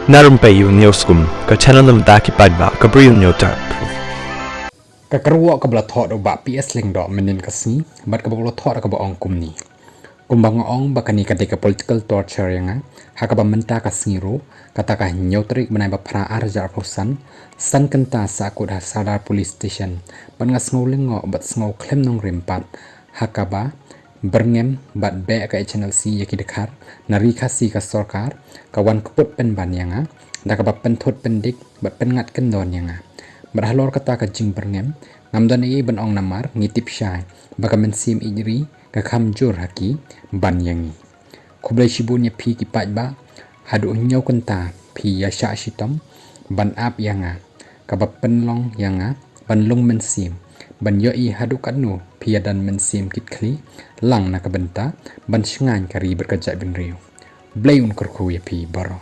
Narum payu nioskum, ka chananam daki padba, ka briu nyotar. Kakarwa ka blathot o ba PS ling do menin kasni bat ka blathot ka ba ong kumni kumbang ong bakani ka deka political torture yanga haka ba menta ka sngiro kata ka nyotrik manai ba pra arja prosan san kanta sa ko da sadar police station ban nga sngoling ngo bat sngo klem nong rimpat haka ba berngem bat be ka channel C yaki dekhar nari khasi ka sarkar ka wan kuput pen ban yanga da ka ba pen thot pen dik bat pen ngat ken don yanga berhalor kata ka jing berngem ngamdan i ban ong namar ngitip syai baka mensim ijri ka kham jur haki ban yangi kublai shibunya phi ki paj ba hadu nyau kenta phi ya sha shitam ban ap yanga ka ba penlong yanga ban lung mensim ban yo i hadu kanu phi dan mensim kit khli lang na ka benta ban shngan kari berkajak bin riu blai un kurku ya phi baro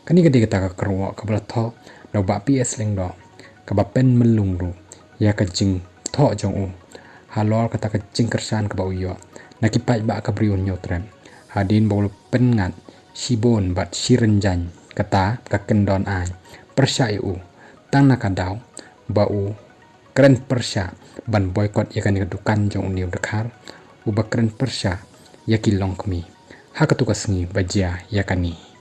kani gede kata ka kerwa ka bla tho do ba PS leng do ka ba pen melung ru ya ka jing tho jong u halor kata ka jing kersan ka ba uyo nakipaj ba ka briun nyotrem hadin bol pen ngat shibon bat shirenjan kata ka kendon ai persya u tang na ka daw ba u kren persya ban boykot ya kan dukan jong niu dekhar u ba kren persya ya kilong kmi hakatu ka sngi bajia ya kani